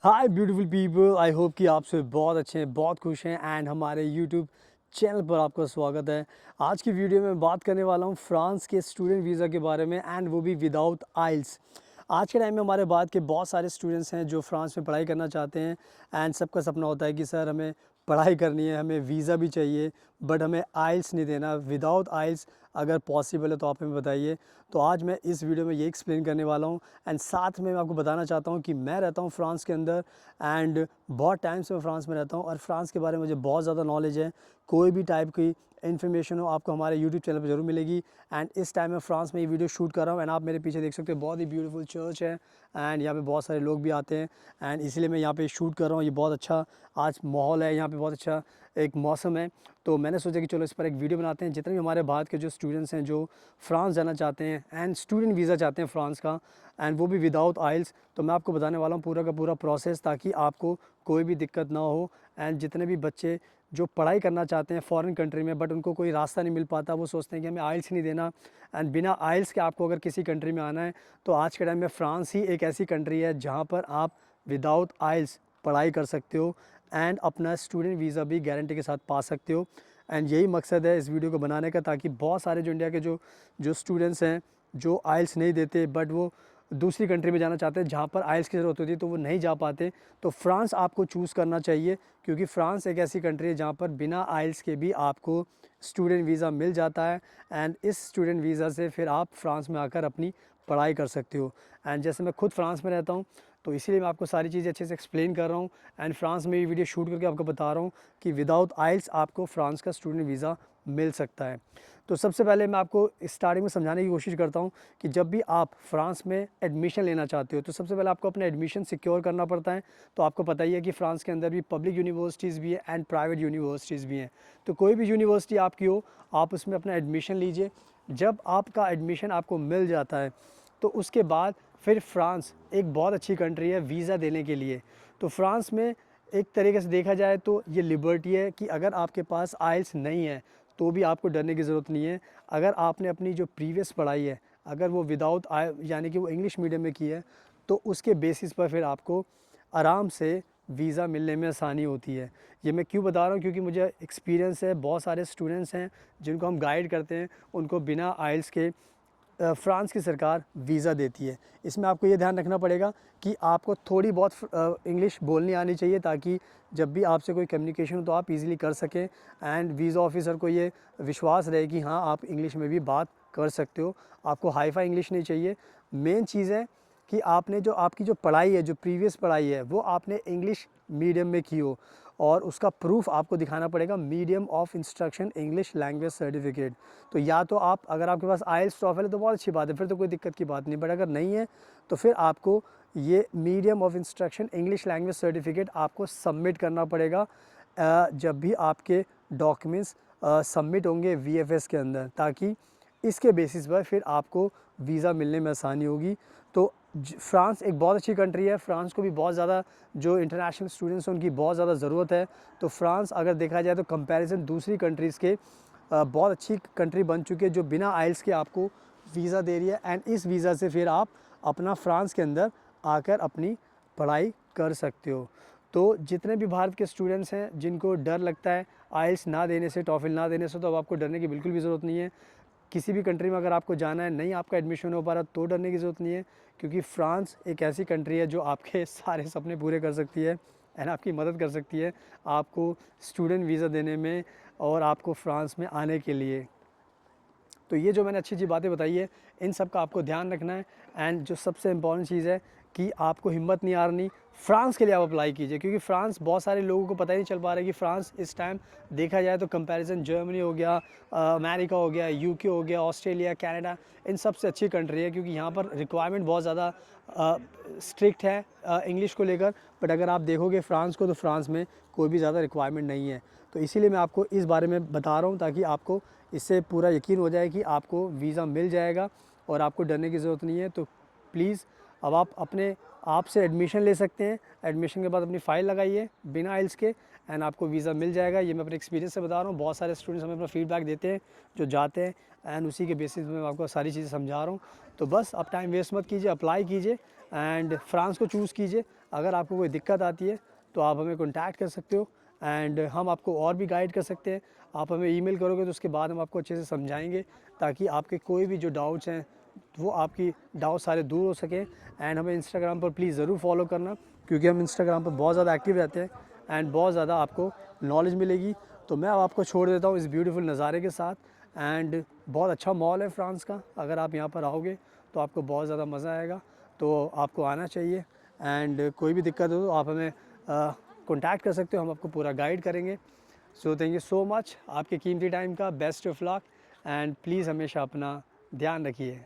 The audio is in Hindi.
Hi beautiful people, I hope कि आप सब बहुत अच्छे हैं, बहुत खुश हैं एंड हमारे यूट्यूब चैनल पर आपका स्वागत है। आज की वीडियो में बात करने वाला हूं फ्रांस के स्टूडेंट वीज़ा के बारे में एंड वो भी विदाउट आइल्स। आज के टाइम में हमारे बाद के बहुत सारे स्टूडेंट्स हैं जो फ्रांस में पढ़ाई करना चाहते हैं एंड सबका सपना होता है कि सर हमें पढ़ाई करनी है, हमें वीज़ा भी चाहिए बट हमें आइल्स नहीं देना। विदाउट आइल्स अगर पॉसिबल है तो आप हमें बताइए। तो आज मैं इस वीडियो में ये एक्सप्लेन करने वाला हूँ एंड साथ में मैं आपको बताना चाहता हूँ कि मैं रहता हूँ फ्रांस के अंदर एंड बहुत टाइम से मैं फ्रांस में रहता हूँ और फ्रांस के बारे में मुझे बहुत ज़्यादा नॉलेज है। कोई भी टाइप की इन्फॉर्मेशन हो आपको हमारे यूट्यूब चैनल पर जरूर मिलेगी। एंड इस टाइम मैं फ्रांस में ये वीडियो शूट कर रहा हूँ एंड आप मेरे पीछे देख सकते हो बहुत ही ब्यूटीफुल चर्च है एंड यहाँ पे बहुत सारे लोग भी आते हैं एंड इसलिए मैं यहाँ पे शूट कर रहा हूँ। ये बहुत अच्छा आज माहौल है, यहाँ पे बहुत अच्छा एक मौसम है, तो मैंने सोचा कि चलो इस पर एक वीडियो बनाते हैं। जितने भी हमारे भारत के जो स्टूडेंट्स हैं जो फ्रांस जाना चाहते हैं एंड स्टूडेंट वीज़ा चाहते हैं फ्रांस का एंड वो भी विदाउट आइल्स, तो मैं आपको बताने वाला हूँ पूरा का पूरा प्रोसेस ताकि आपको कोई भी दिक्कत ना हो। एंड जितने भी बच्चे जो पढ़ाई करना चाहते हैं फॉरेन कंट्री में बट उनको कोई रास्ता नहीं मिल पाता, वो सोचते हैं कि हमें आइल्स नहीं देना एंड बिना आइल्स के आपको अगर किसी कंट्री में आना है तो आज के टाइम में फ्रांस ही एक ऐसी कंट्री है जहाँ पर आप विदाउट आइल्स पढ़ाई कर सकते हो एंड अपना स्टूडेंट वीज़ा भी गारंटी के साथ पा सकते हो। एंड यही मकसद है इस वीडियो को बनाने का ताकि बहुत सारे जो इंडिया के जो स्टूडेंट्स हैं जो आइल्स नहीं देते बट वो दूसरी कंट्री में जाना चाहते हैं जहाँ पर आइल्स की ज़रूरत होती है तो वो नहीं जा पाते, तो फ्रांस आपको चूज़ करना चाहिए क्योंकि फ्रांस एक ऐसी कंट्री है जहाँ पर बिना आइल्स के भी आपको स्टूडेंट वीज़ा मिल जाता है एंड इस स्टूडेंट वीज़ा से फिर आप फ्रांस में आकर अपनी पढ़ाई कर सकते हो। एंड जैसे मैं खुद फ्रांस में रहता हूँ तो इसीलिए मैं आपको सारी चीज़ें अच्छे से एक्सप्लेन कर रहा हूँ एंड फ्रांस में ये वीडियो शूट करके आपको बता रहा हूँ कि विदाउट आइल्स आपको फ्रांस का स्टूडेंट वीज़ा मिल सकता है। तो सबसे पहले मैं आपको स्टार्टिंग में समझाने की कोशिश करता हूँ कि जब भी आप फ्रांस में एडमिशन लेना चाहते हो तो सबसे पहले आपको अपना एडमिशन सिक्योर करना पड़ता है। तो आपको पता ही है कि फ्रांस के अंदर भी पब्लिक यूनिवर्सिटीज़ भी है एंड प्राइवेट यूनिवर्सिटीज़ भी हैं, तो कोई भी यूनिवर्सिटी आपकी हो आप उसमें अपना एडमिशन लीजिए। जब आपका एडमिशन आपको मिल जाता है तो उसके बाद फिर फ्रांस एक बहुत अच्छी कंट्री है वीज़ा देने के लिए। तो फ्रांस में एक तरीके से देखा जाए तो ये लिबर्टी है कि अगर आपके पास आइल्स नहीं है तो भी आपको डरने की ज़रूरत नहीं है। अगर आपने अपनी जो प्रीवियस पढ़ाई है अगर वो विदाउट यानी कि वो इंग्लिश मीडियम में की है तो उसके बेसिस पर फिर आपको आराम से वीज़ा मिलने में आसानी होती है। ये मैं क्यों बता रहा हूँ क्योंकि मुझे एक्सपीरियंस है, बहुत सारे स्टूडेंट्स हैं जिनको हम गाइड करते हैं, उनको बिना आइल्स के फ्रांस की सरकार वीज़ा देती है। इसमें आपको ये ध्यान रखना पड़ेगा कि आपको थोड़ी बहुत इंग्लिश बोलनी आनी चाहिए ताकि जब भी आपसे कोई कम्युनिकेशन हो तो आप इजीली कर सकें एंड वीज़ा ऑफिसर को ये विश्वास रहे कि हाँ आप इंग्लिश में भी बात कर सकते हो। आपको हाई फाई इंग्लिश नहीं चाहिए। मेन चीज़ है कि आपने जो आपकी जो पढ़ाई है, जो प्रीवियस पढ़ाई है वो आपने इंग्लिश मीडियम में की हो और उसका प्रूफ आपको दिखाना पड़ेगा medium of instruction English language certificate. तो या तो आप अगर आपके पास आइल्स टॉफल है तो बहुत अच्छी बात है, फिर तो कोई दिक्कत की बात नहीं, बट अगर नहीं है तो फिर आपको ये medium of instruction English language certificate आपको सबमिट करना पड़ेगा जब भी आपके डॉक्यूमेंट्स सबमिट होंगे वीएफएस के अंदर, ताकि इसके बेसिस पर फिर आपको वीज़ा मिलने में आसानी होगी। तो फ्रांस एक बहुत अच्छी कंट्री है, फ्रांस को भी बहुत ज़्यादा जो इंटरनेशनल स्टूडेंट्स हैं उनकी बहुत ज़्यादा ज़रूरत है। तो फ्रांस अगर देखा जाए तो कंपैरिजन दूसरी कंट्रीज़ के बहुत अच्छी कंट्री बन चुकी है जो बिना आइल्स के आपको वीज़ा दे रही है एंड इस वीज़ा से फिर आप अपना फ्रांस के अंदर आकर अपनी पढ़ाई कर सकते हो। तो जितने भी भारत के स्टूडेंट्स हैं जिनको डर लगता है आइल्स ना देने से, टॉफिल ना देने से, तो अब आपको डरने की बिल्कुल भी ज़रूरत नहीं है। किसी भी कंट्री में अगर आपको जाना है, नहीं आपका एडमिशन हो पा रहा तो डरने की ज़रूरत नहीं है क्योंकि फ्रांस एक ऐसी कंट्री है जो आपके सारे सपने पूरे कर सकती है एंड आपकी मदद कर सकती है आपको स्टूडेंट वीज़ा देने में और आपको फ्रांस में आने के लिए। तो ये जो मैंने अच्छी अच्छी बातें बताई है इन सब का आपको ध्यान रखना है एंड जो सबसे इम्पॉर्टेंट चीज़ है कि आपको हिम्मत नहीं हारनी, फ़्रांस के लिए आप अप्लाई कीजिए, क्योंकि फ़्रांस बहुत सारे लोगों को पता ही नहीं चल पा रहा है कि फ़्रांस इस टाइम देखा जाए तो कंपैरिजन जर्मनी हो गया, अमेरिका हो गया, यूके हो गया, ऑस्ट्रेलिया, कनाडा, इन सबसे अच्छी कंट्री है, क्योंकि यहाँ पर रिक्वायरमेंट बहुत ज़्यादा स्ट्रिक्ट है इंग्लिश को लेकर। बट अगर आप देखोगे फ़्रांस को, तो फ़्रांस में कोई भी ज़्यादा रिक्वायरमेंट नहीं है। तो इसीलिए मैं आपको इस बारे में बता रहा हूँ, ताकि आपको इससे पूरा यकीन हो जाए कि आपको वीज़ा मिल जाएगा और आपको डरने की ज़रूरत नहीं है। तो प्लीज़ अब आप अपने आप से एडमिशन ले सकते हैं। एडमिशन के बाद अपनी फ़ाइल लगाइए बिना आइल्स के, एंड आपको वीज़ा मिल जाएगा। ये मैं अपने एक्सपीरियंस से बता रहा हूँ। बहुत सारे स्टूडेंट्स हमें अपना फीडबैक देते हैं जो जाते हैं, एंड उसी के बेसिस पे मैं आपको सारी चीज़ें समझा रहा हूँ। तो बस अब टाइम वेस्ट मत कीजिए, अप्लाई कीजिए एंड फ्रांस को चूज़ कीजिए। अगर आपको कोई दिक्कत आती है तो आप हमें कॉन्टैक्ट कर सकते हो, एंड हम आपको और भी गाइड कर सकते हैं। आप हमें ईमेल करोगे तो उसके बाद हम आपको अच्छे से समझाएंगे, ताकि आपके कोई भी जो डाउट्स हैं वो आपकी डाउट सारे दूर हो सकें। एंड हमें इंस्टाग्राम पर प्लीज़ ज़रूर फॉलो करना, क्योंकि हम इंस्टाग्राम पर बहुत ज़्यादा एक्टिव रहते हैं एंड बहुत ज़्यादा आपको नॉलेज मिलेगी। तो मैं अब आपको छोड़ देता हूँ इस ब्यूटीफुल नज़ारे के साथ। एंड बहुत अच्छा मॉल है फ्रांस का, अगर आप यहाँ पर आओगे तो आपको बहुत ज़्यादा मज़ा आएगा। तो आपको आना चाहिए, एंड कोई भी दिक्कत हो तो आप हमें कॉन्टैक्ट कर सकते हो, हम आपको पूरा गाइड करेंगे। So thank you so much आपके कीमती टाइम का। Best of luck, and please हमेशा अपना ध्यान रखिए।